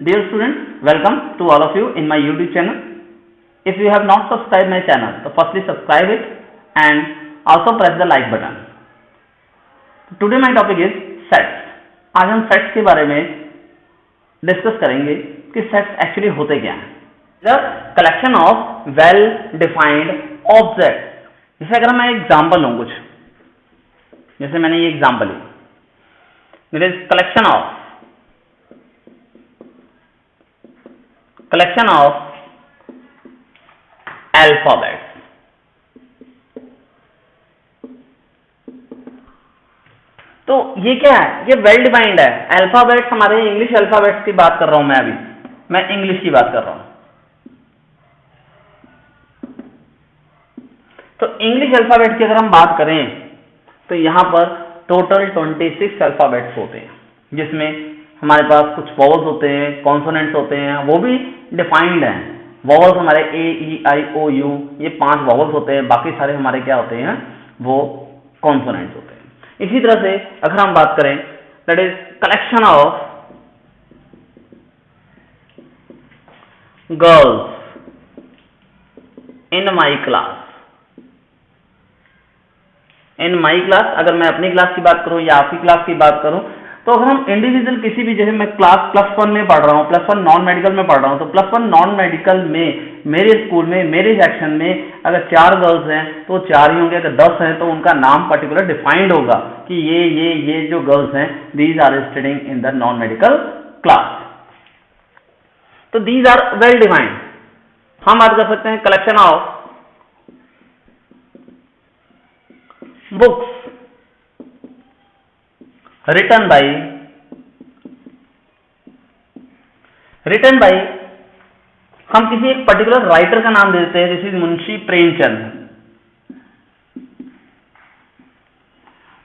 Dear students, welcome to all of you in my YouTube channel. If you have not subscribed my channel, so firstly subscribe it and also press the like button. Today my topic is sets. आज हम sets के बारे में discuss करेंगे कि sets actually होते क्या हैं. The collection of well defined objects. जैसे अगर मैं एग्जाम्पल लूँ कुछ, जैसे मैंने ये एग्जाम्पल ली, there is collection of alphabets. तो ये क्या है? ये वेल डिफाइंड है. अल्फाबेट्स हमारे इंग्लिश अल्फाबेट्स की बात कर रहा हूं मैं इंग्लिश की बात कर रहा हूं. तो इंग्लिश अल्फाबेट की अगर हम बात करें तो यहां पर टोटल 26 अल्फाबेट्स होते हैं, जिसमें हमारे पास कुछ वॉवल्स होते हैं, कॉन्सोनेंट्स होते हैं, वो भी डिफाइंड हैं. वॉवल्स हमारे ए ई आई ओ यू, ये 5 वॉवल्स होते हैं. बाकी सारे हमारे क्या होते हैं? वो कॉन्सोनेंट्स होते हैं. इसी तरह से अगर हम बात करें, that is collection of girls in my class. In my class, अगर मैं अपनी क्लास की बात करूं या आपकी क्लास की बात करूं, तो अगर हम इंडिविजुअल किसी भी, जैसे मैं क्लास +1 में पढ़ रहा हूँ, +1 नॉन मेडिकल में पढ़ रहा हूँ, तो +1 नॉन मेडिकल में मेरे स्कूल में मेरे सेक्शन में अगर 4 गर्ल्स हैं तो 4 ही होंगे. अगर 10 हैं तो उनका नाम पर्टिकुलर डिफाइंड होगा कि ये जो गर्ल्स हैं, these are studying in the non medical class. तो दीज आर वेल डिफाइंड. हम बात कर सकते हैं collection of books written by हम किसी एक पर्टिकुलर राइटर का नाम दे देते हैं, जैसे मुंशी प्रेमचंद.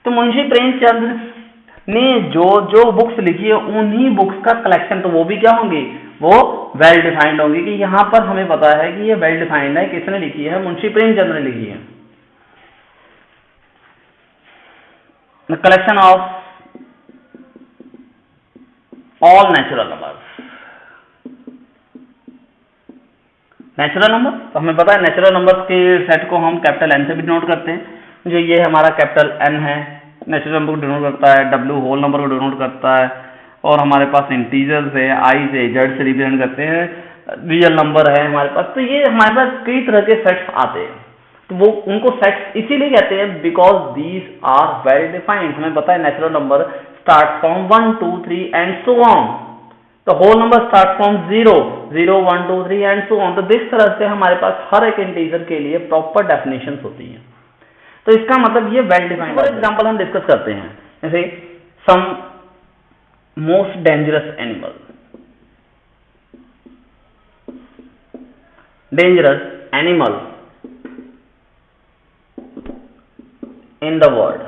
तो मुंशी प्रेमचंद ने जो बुक्स लिखी है, उन्हीं बुक्स का कलेक्शन, तो वो भी क्या होंगी? वो वेल डिफाइंड होंगी. कि यहां पर हमें पता है कि ये वेल डिफाइंड है. किसने लिखी है? मुंशी प्रेमचंद ने लिखी है. Collection of all natural numbers. Natural number, तो हमें पता है नेचुरल नंबर्स के सेट को हम कैपिटल N से भी डिनोट करते हैं. जो ये हमारा कैपिटल N है, नेचुरल नंबर को डिनोट करता है. W होल नंबर को डिनोट करता है. और हमारे पास इंटीजर्स है, I से Z से रिप्रेजेंट करते हैं. रियल नंबर है हमारे पास. तो ये हमारे पास कई तरह के सेट्स आते हैं. तो वो उनको सेट्स इसीलिए कहते हैं because these are well defined. हमें पता है natural number start from 1 2 3 and so on. तो whole number start from 0 0 1 2 3 and so on. तो इस तरह से हमारे पास हर एक इंटीजर के लिए प्रॉपर डेफिनेशंस होती हैं. तो इसका मतलब ये वेल डिफाइंड. फॉर एग्जांपल हम डिस्कस करते हैं, जैसे some most dangerous animal. Dangerous animal in the world.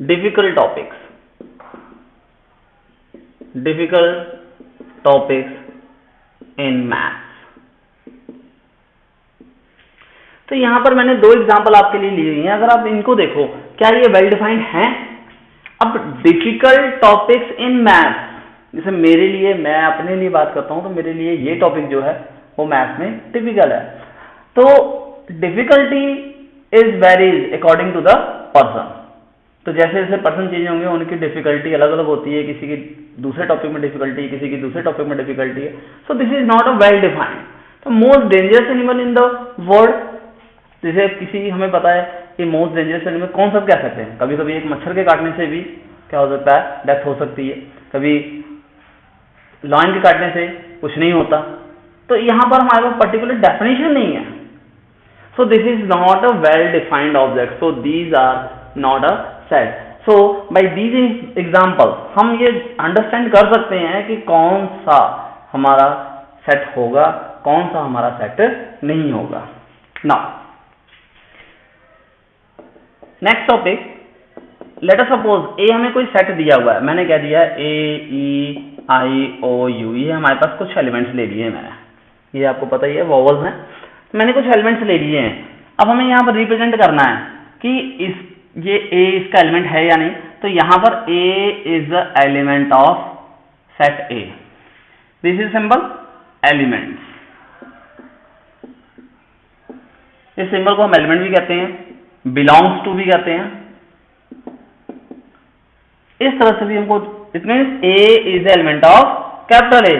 Difficult topics in maths. तो यहां पर मैंने 2 एग्जांपल आपके लिए लिए हैं. अगर आप इनको देखो, क्या ये वेल डिफाइंड हैं? अब डिफिकल्ट टॉपिक्स इन मैथ्स, जैसे मेरे लिए, मैं अपने लिए बात करता हूं, तो मेरे लिए ये टॉपिक जो है वो मैथ्स में टिपिकल है. तो difficulty is varies according to the person. तो जैसे जैसे पर्सन चेंज होंगे, उनकी डिफिकल्टी अलग अलग होती है. किसी की दूसरे टॉपिक में डिफिकल्टी, किसी की दूसरे टॉपिक में डिफिकल्टी है. So this is not a well defined. तो most dangerous animal in the world, जैसे किसी, हमें पता है कि मोस्ट डेंजरस एनिमल कौन सा कह सकते हैं. कभी कभी एक मच्छर के काटने से भी क्या हो सकता है? डेथ हो सकती है. कभी लायन के काटने से कुछ नहीं होता. तो यहां पर हमारे पास पर्टिकुलर डेफिनेशन नहीं है. So this is not a well defined object. So these are not a set. So by these example हम ये अंडरस्टैंड कर सकते हैं कि कौन सा हमारा सेट होगा, कौन सा हमारा सेट नहीं होगा. Now next topic, let us suppose A हमें कोई सेट दिया हुआ है. मैंने क्या दिया है? ए ई आई ओ यू. ये हमारे पास कुछ एलिमेंट्स ले लिए हैं मैंने. ये आपको पता ही है वॉवल्स हैं. मैंने कुछ एलिमेंट्स ले लिए हैं. अब हमें यहाँ पर रिप्रेजेंट करना है कि ये ए इसका एलिमेंट है या नहीं. तो यहां पर A is the element of set A. This is symbol elements. इस सिंबल को हम एलिमेंट भी कहते हैं, बिलोंग्स टू भी कहते हैं. इस तरह से भी हमको, it means A is the element of capital A.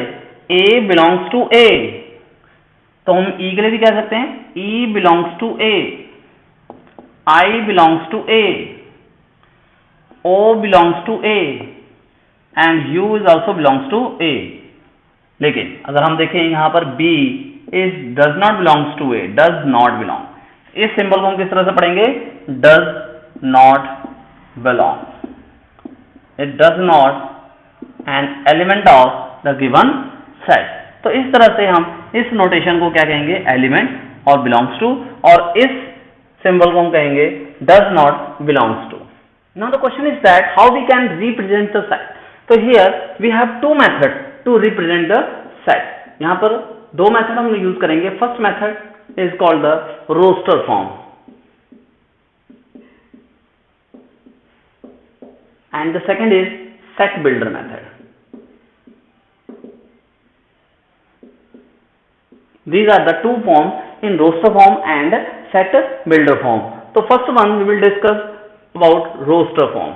A belongs to A. तो हम E के लिए भी कह सकते हैं E belongs to A, I belongs to A, O belongs to A and U is also belongs to A. लेकिन अगर हम देखें यहां पर B is does not belongs to A, does not belong. इस सिंबल को हम किस तरह से पढ़ेंगे? Does not belong. It does not an element of the given set. तो इस तरह से हम इस नोटेशन को क्या कहेंगे? एलिमेंट और बिलोंग्स टू. और इस सिंबल को हम कहेंगे does not belongs to. Now the question is that how we can represent the set. तो here we have two method to represent the set. यहां पर दो मेथड हम यूज करेंगे. First method is called the roster form and the second is set builder method. These are the two forms in roster form and set builder form. So first one we will discuss about roster form.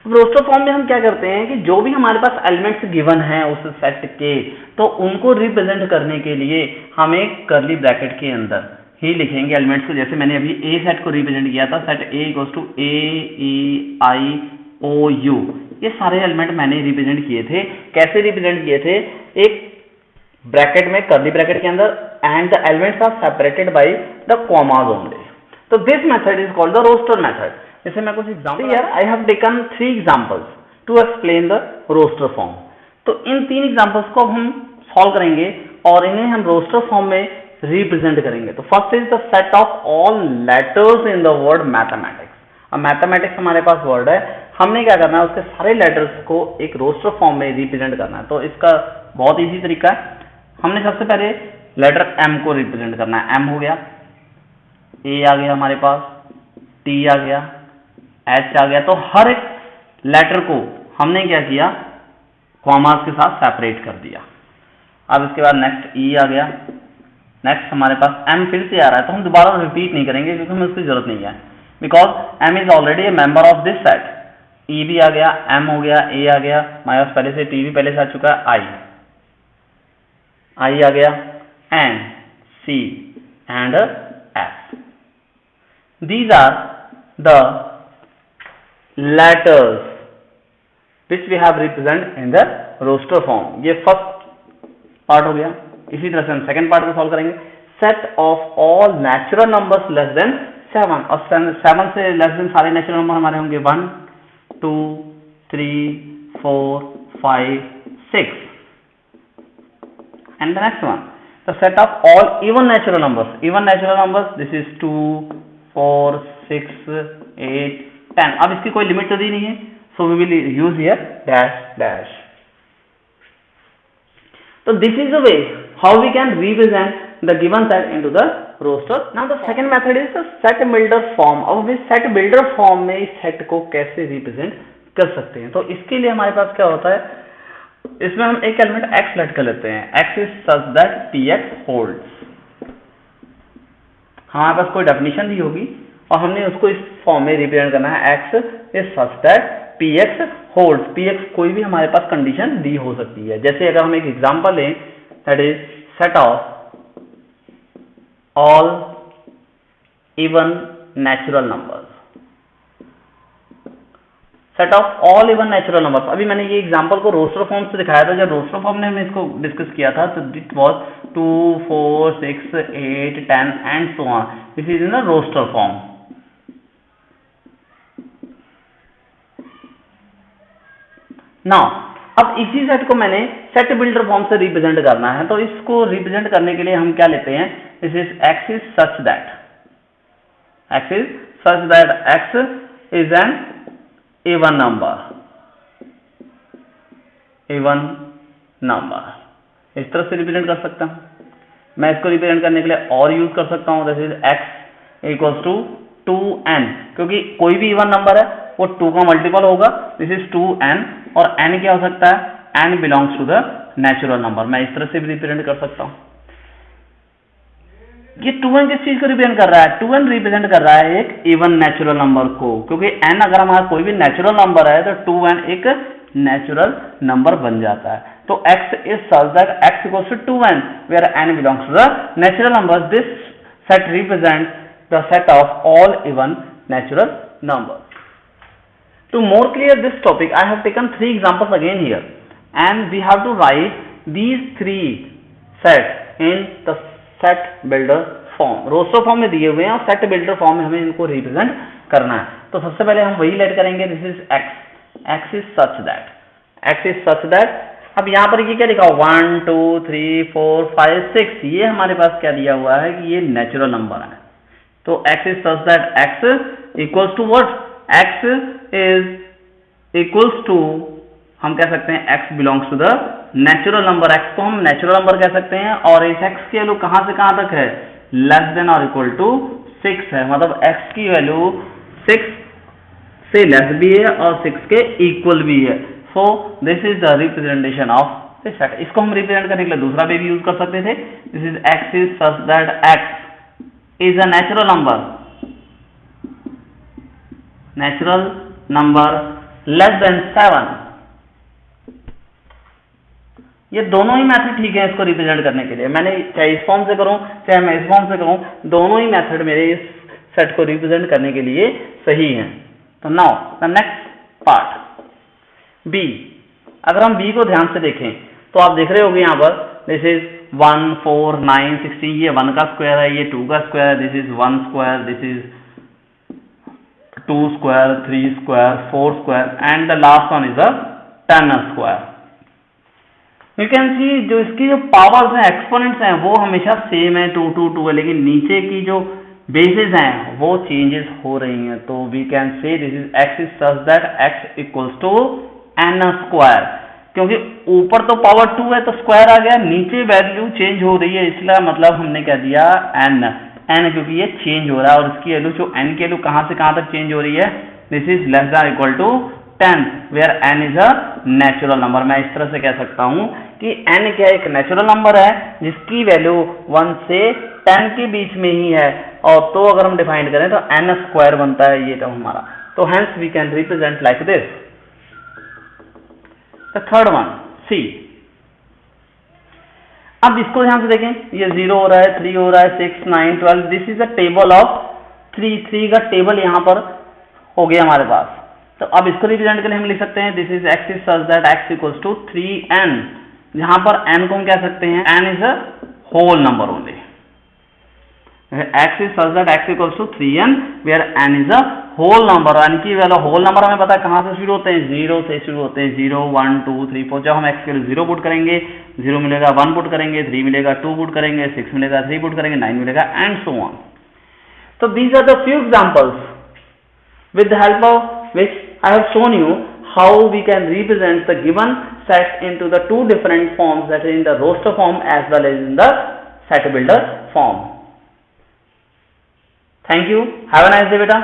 Roster form में हम क्या करते हैं कि जो भी हमारे पास elements given हैं उस सेट के, तो उनको रिप्रेजेंट करने के लिए हम एक कर्ली ब्रैकेट के अंदर ही लिखेंगे एलिमेंट्स को. जैसे मैंने अभी ए सेट को रिप्रेजेंट किया था, set A equals to A E I O U. ये सारे एलिमेंट मैंने रिप्रेजेंट किए थे. कैसे रिप्रेजेंट किए थे? एक ब्रैकेट में, कर्ली ब्रैकेट के अंदर, and the elements are separated by the commas only. तो this method is called the roster method. जैसे मैं कुछ example, here I have taken 3 examples to explain the roster form. तो इन 3 एग्जांपल्स को अब हम सॉल्व करेंगे और इन्हें हम रोस्टर फॉर्म में रिप्रेजेंट करेंगे. तो first is the set of all letters in the word mathematics. अब मैथमेटिक्स हमारे पास वर्ड है, हमने क्या करना है? उसके सारे लेटर्स को एक रोस्टर फॉर्म में रिप्रेजेंट करना है. तो इसका बहुत इजी तरीका है. हमने सबसे पहले लेटर एम को रिप्रेजेंट करना है. एम हो गया, ए आ गया हमारे पास, टी आ गया, एच आ गया. तो हर एक लेटर को हमने क्या किया? कॉमास के साथ सेपरेट कर दिया. अब इसके बाद नेक्स्ट ई आ गया. नेक्स्ट हमारे पास एम फिर से आ रहा है, तो हम दोबारा रिपीट नहीं करेंगे क्योंकि हमें उसकी जरूरत नहीं है, because M is already a member of this set. E भी आ गया, एम हो गया, ए आ गया, हमारे पास पहले से टी भी पहले से आ चुका है, आई आ गया, N, C and F. These are the letters which we have represent in the roster form. ये फर्स्ट पार्ट हो गया. इसी तरह से हम सेकंड पार्ट को सॉल्व करेंगे. Set of all natural numbers less than 7. और 7 से लेस देन सारे नेचुरल नंबर हमारे होंगे 1 2 3 4 5 6. And the next one the set of all even natural numbers. Even natural numbers this is 2 4 6 8 10. अब इसकी कोई लिमिट तो दी नहीं है, so we will use here dash dash. तो this is the way how we can represent the given set into the roster. Now the second method is the set builder form. अब हम set builder form में इस set को कैसे represent कर सकते हैं? तो इसके लिए हमारे पास क्या होता है? इसमें हम एक एलिमेंट x लेट कर लेते हैं. x is such that px holds. हमारे पास कोई डेफिनेशन दी होगी और हमने उसको इस फॉर्म में रिप्रेजेंट करना है. x is such that px holds. px कोई भी हमारे पास कंडीशन दी हो सकती है. जैसे अगर हम एक एग्जांपल लें, that is set of all even natural numbers. Set of all even natural numbers. अभी मैंने ये एग्जांपल को रोस्टर फॉर्म से दिखाया था. जब रोस्टर फॉर्म ने हमने इसको डिस्कस किया था तो इट वाज 2 4 6 8 10 and so on. This is in the roster form. Now अब इसी सेट को मैंने सेट बिल्डर फॉर्म से रिप्रेजेंट करना है. तो इसको रिप्रेजेंट करने के लिए हम क्या लेते हैं? This is x is such that x is an even number. इस तरह से रिप्रेजेंट कर सकता हूं. मैं इसको रिप्रेजेंट करने के लिए और यूज कर सकता हूँ, this is x equals to 2n, क्योंकि कोई भी इवन नंबर है वो 2 का मल्टीपल होगा, दिस इज 2n, और n क्या हो सकता है, n belongs to the natural number, मैं इस तरह से भी रिप्रेजेंट कर सकता हूँ। ये 2n किस चीज को रिप्रेजेंट कर रहा है, 2n रिप्रेजेंट कर रहा है एक इवन नेचुरल नंबर को, क्योंकि n अगर हमारा कोई भी नेचुरल नंबर है तो 2n एक नेचुरल नंबर बन जाता है। तो x is such that x equals to 2n where n belongs to the natural number, this set represents the set of all even natural numbers. To more clear this topic, I have taken 3 examples again here, and we have to write these 3 sets in the set builder form. Roster form में दिए हुए हैं और set builder form में हमें इनको represent करना है। तो सबसे पहले हम वही लेट करेंगे, this is x is such that, अब यहाँ पर ये क्या लिखा हो, 1 2 3 4 5 6, ये हमारे पास क्या दिया हुआ है कि ये नेचुरल नंबर है। तो x is such that x equals to what, x is equals to, हम कह सकते हैं x belongs to the natural number, x को हम नेचुरल नंबर कह सकते हैं, और इस x की वैल्यू कहां से कहां तक है, लेस देन और इक्वल टू 6 है, मतलब x की वैल्यू 6 से लेस भी है और 6 के इक्वल भी है। So this is the representation of this set. इसको हम रिप्रेजेंट करने के लिए दूसरा वे भी यूज कर सकते थे, this is x is such that x is a natural number less than 7। ये दोनों ही मेथड ठीक है इसको रिप्रेजेंट करने के लिए, मैंने चाहे इस फॉर्म से करूं चाहे मैं इस फॉर्म से करूं, दोनों ही मेथड मेरे इस सेट को रिप्रेजेंट करने के लिए सही हैं। तो now the next part b, अगर हम b को ध्यान से देखें तो आप देख रहे होंगे यहाँ पर दिस इज 1 4 9 16, ये 1 का स्क्वायर है, ये 2 का स्क्वायर है, this is 1 square, this is 2 square, 3 square, 4 square, and the last one is the 10 square. You can see जो इसकी जो पावर्स हैं, एक्सपोनेंट्स हैं, वो हमेशा सेम है, 2 2 2 है, लेकिन नीचे की जो बेसिस हैं वो चेंजेस हो रही हैं। तो we can say this is x is such that x equals to n square, क्योंकि ऊपर तो पावर 2 है तो स्क्वायर आ गया, नीचे वैल्यू चेंज हो रही है, इसलिए मतलब हमने क्या दिया n, क्योंकि ये चेंज हो रहा है, और इसकी वैल्यू जो n की वैल्यू कहां से कहां तक चेंज हो रही है, this is less than equal to 10 where n is a natural number. मैं इस तरह से कह सकता हूं कि n क्या एक नेचुरल नंबर है जिसकी वैल्यू 1 से 10 के बीच में ही है, और तो अगर हम डिफाइन करें तो n स्क्वायर बनता है ये तो हमारा, तो hence we can represent like this. The third one C, अब इसको ध्यान से देखें, ये 0 हो रहा है, 3 हो रहा है, 6 9 12, this is a table of 3 का टेबल यहां पर हो गया हमारे पास। तो अब इसको रिप्रेजेंट के लिए हम लिख सकते हैं this is x is such that x equals to 3n, जहां पर n को हम कह सकते हैं n is a whole number only, x is such that x equals to 3n where n is a whole number. n की value whole number हमें पता है कहां से शुरू होते हैं, 0 से शुरू होते हैं, 0 1 2 3 4। जब हम x के लिए 0 पुट करेंगे 0 मिलेगा, 1 पुट करेंगे 3 मिलेगा, 2 पुट करेंगे 6 मिलेगा, 3 पुट करेंगे 9 मिलेगा, and so on. So these are the few examples with the help of which I have shown you how we can represent the given set into the two different forms, that is in the roster form as well as in the set builder form. Thank you. Have a nice day, beta.